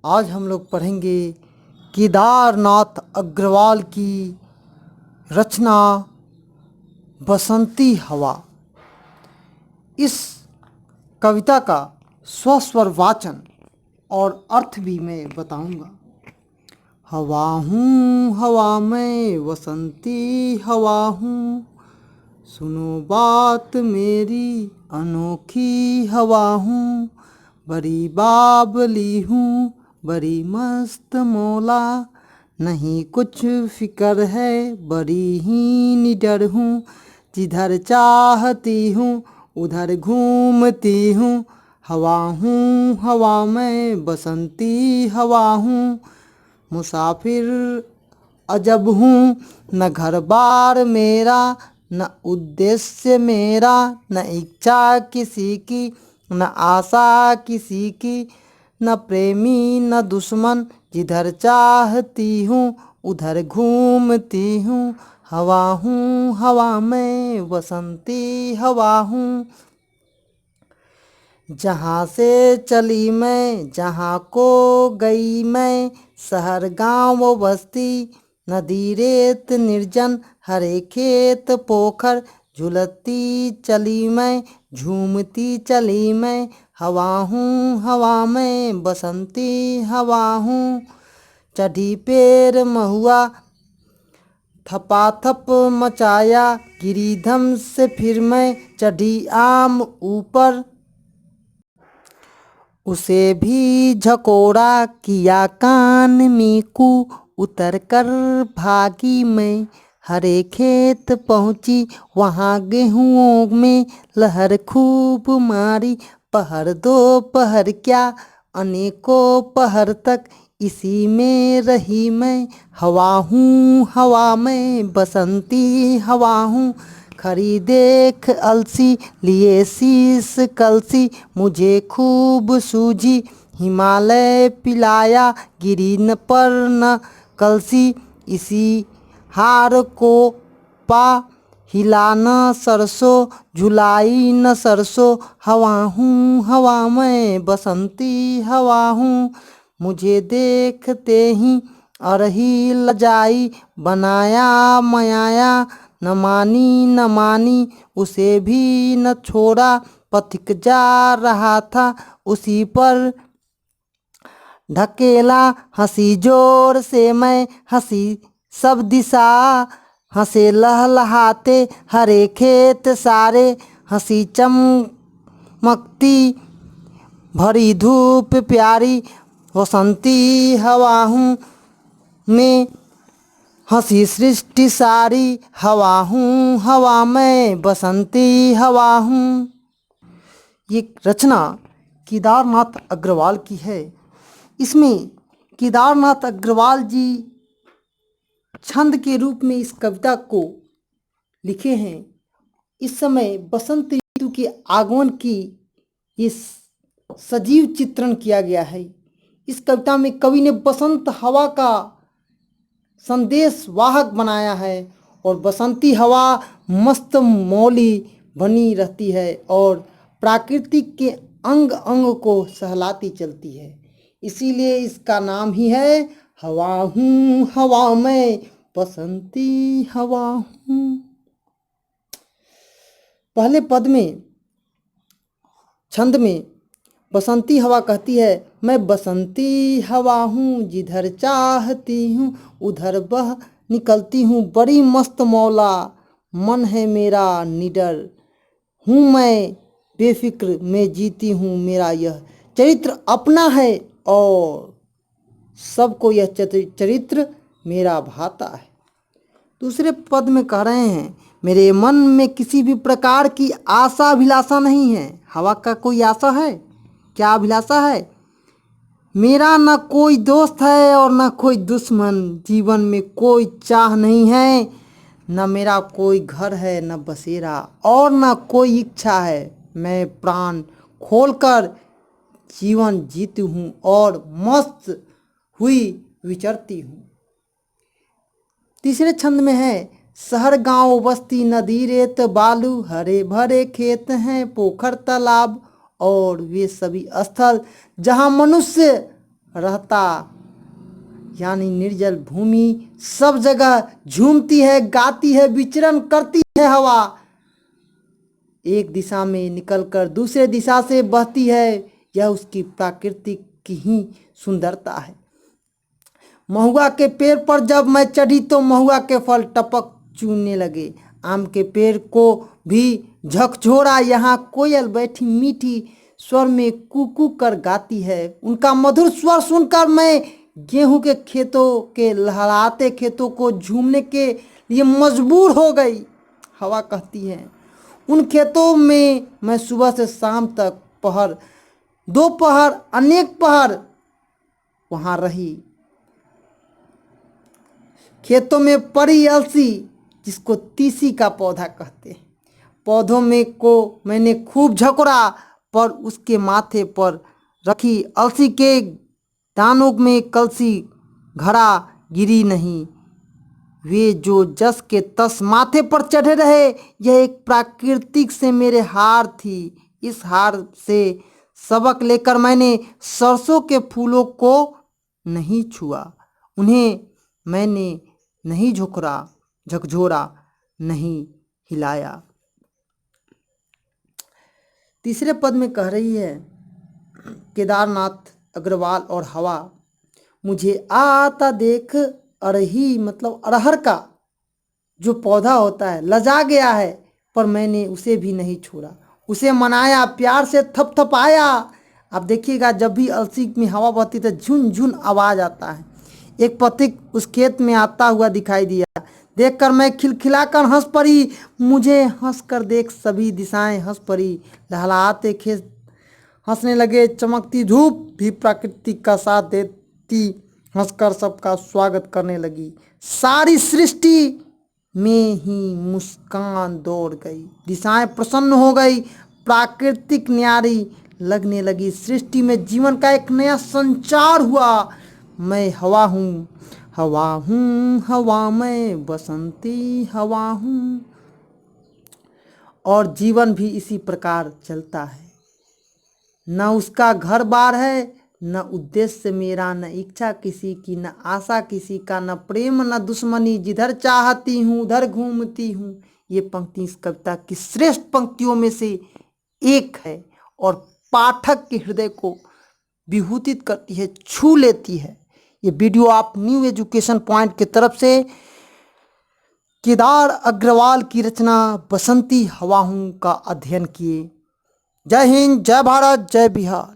आज हम लोग पढ़ेंगे केदारनाथ अग्रवाल की रचना बसंती हवा। इस कविता का स्वस्वर वाचन और अर्थ भी मैं बताऊंगा। हवा हूँ हवा में बसंती हवा हूँ, सुनो बात मेरी अनोखी हवा हूँ। बड़ी बावली हूँ बड़ी मस्त मौला, नहीं कुछ फिक्र है बड़ी ही निडर हूँ। जिधर चाहती हूँ उधर घूमती हूँ, हवा हूँ हवा में बसंती हवा हूँ। मुसाफिर अजब हूँ, न घर बार मेरा न उद्देश्य मेरा, न इच्छा किसी की न आशा किसी की, न प्रेमी न दुश्मन। जिधर चाहती हूँ उधर घूमती हूँ, हवा हूँ हवा में बसंती हवा हूँ। जहाँ से चली मैं जहाँ को गई मैं, शहर गाँव बस्ती नदी रेत निर्जन, हरे खेत पोखर झुलती चली मैं झूमती चली मैं। हवा हूँ हवा में बसंती हवा हूँ। चढ़ी पेड़ महुआ थपाथप मचाया, गिरिधम से फिर मैं चढ़ी आम ऊपर, उसे भी झकोड़ा किया कान में कू। उतर कर भागी मैं हरे खेत पहुँची, वहाँ गेहूँओं में लहर खूब मारी। पहर दो पहर क्या अनेकों पहर तक इसी में रही मैं, हवा हूँ हवा में बसंती हवा हूँ। खरी देख अलसी लिए शीश कलसी, मुझे खूब सूझी हिमालय पिलाया। गिरी न पर न कलसी इसी हार को पा, हिला न सरसों झुलाई न सरसों। हवा हूँ हवा में बसंती हवा हूँ। मुझे देखते ही अरही लजाई, बनाया मयाया न मानी न मानी, उसे भी न छोड़ा। पथिक जा रहा था उसी पर ढकेला, हंसी जोर से मैं हंसी सब दिशा, हंसे लहलहाते हरे खेत सारे। हंसी चमकती भरी धूप प्यारी, बसंती हवा हूँ मैं हंसी सृष्टि सारी। हवा हूँ हवा में बसंती हवा हूँ। ये रचना केदारनाथ अग्रवाल की है। इसमें केदारनाथ अग्रवाल जी छंद के रूप में इस कविता को लिखे हैं। इस समय बसंत ऋतु के आगमन की इस सजीव चित्रण किया गया है। इस कविता में कवि ने बसंत हवा का संदेश वाहक बनाया है, और बसंती हवा मस्त मौली बनी रहती है और प्रकृति के अंग अंग को सहलाती चलती है। इसीलिए इसका नाम ही है हवा हूँ हवा में बसंती हवा हूँ। पहले पद में छंद में बसंती हवा कहती है, मैं बसंती हवा हूँ जिधर चाहती हूँ उधर बह निकलती हूँ। बड़ी मस्त मौला मन है मेरा निडर हूँ, मैं बेफिक्र में जीती हूँ। मेरा यह चरित्र अपना है और सबको यह चरित्र मेरा भाता है। दूसरे पद में कह रहे हैं, मेरे मन में किसी भी प्रकार की आशा अभिलाषा नहीं है। हवा का कोई आशा है? क्या अभिलाषा है? मेरा न कोई दोस्त है और न कोई दुश्मन, जीवन में कोई चाह नहीं है। न मेरा कोई घर है न बसेरा और न कोई इच्छा है। मैं प्राण खोलकर जीवन जीती हूँ और मस्त हुई विचरती हूँ। तीसरे छंद में है, शहर गांव बस्ती नदी रेत बालू, हरे भरे खेत हैं पोखर तालाब और वे सभी स्थल जहां मनुष्य रहता, यानी निर्जल भूमि सब जगह झूमती है, गाती है, विचरण करती है हवा, एक दिशा में निकलकर दूसरे दिशा से बहती है। यह उसकी प्राकृतिक की ही सुंदरता है। महुआ के पेड़ पर जब मैं चढ़ी तो महुआ के फल टपक चूने लगे। आम के पेड़ को भी झकझोरा। यहाँ कोयल बैठी मीठी स्वर में कू कर गाती है। उनका मधुर स्वर सुनकर मैं गेहूं के खेतों के लहराते खेतों को झूमने के लिए मजबूर हो गई। हवा कहती है, उन खेतों में मैं सुबह से शाम तक पहर, दोपहर, अनेक पहर वहाँ रही। खेतों में पड़ी अलसी, जिसको तीसी का पौधा कहते हैं, पौधों में को मैंने खूब झकोरा, पर उसके माथे पर रखी अलसी के दानों में कलसी घड़ा गिरी नहीं। वे जो जस के तस माथे पर चढ़े रहे। यह एक प्राकृतिक से मेरे हार थी। इस हार से सबक लेकर मैंने सरसों के फूलों को नहीं छुआ, उन्हें मैंने नहीं झकझोरा, नहीं हिलाया। तीसरे पद में कह रही है केदारनाथ अग्रवाल और हवा, मुझे आता देख अरही, मतलब अरहर का जो पौधा होता है, लजा गया है, पर मैंने उसे भी नहीं छोड़ा, उसे मनाया, प्यार से थपथपाया। आप देखिएगा जब भी अलसी में हवा बहती तो झुन झुन आवाज़ आता है। एक पथिक उस खेत में आता हुआ दिखाई दिया। देखकर मैं खिलखिलाकर हंस पड़ी। मुझे हंसकर देख सभी दिशाएं हंस पड़ी। लहलहाते खेत हंसने लगे। चमकती धूप भी प्रकृति का साथ देती हंसकर सबका स्वागत करने लगी। सारी सृष्टि में ही मुस्कान दौड़ गई। दिशाएं प्रसन्न हो गई। प्राकृतिक न्यारी लगने लगी। सृष्टि में जीवन का एक नया संचार हुआ। मैं हवा हूँ, हवा हूँ, हवा मैं बसंती हवा हूँ। और जीवन भी इसी प्रकार चलता है। न उसका घर बार है, न उद्देश्य मेरा, न इच्छा किसी की, न आशा किसी का, न प्रेम न दुश्मनी। जिधर चाहती हूँ उधर घूमती हूँ। ये पंक्ति इस कविता की श्रेष्ठ पंक्तियों में से एक है और पाठक के हृदय को विभूतित करती है, छू लेती है। ये वीडियो आप न्यू एजुकेशन पॉइंट की तरफ से केदार अग्रवाल की रचना बसंती हवा हूँ का अध्ययन किए। जय हिंद, जय भारत, जय बिहार।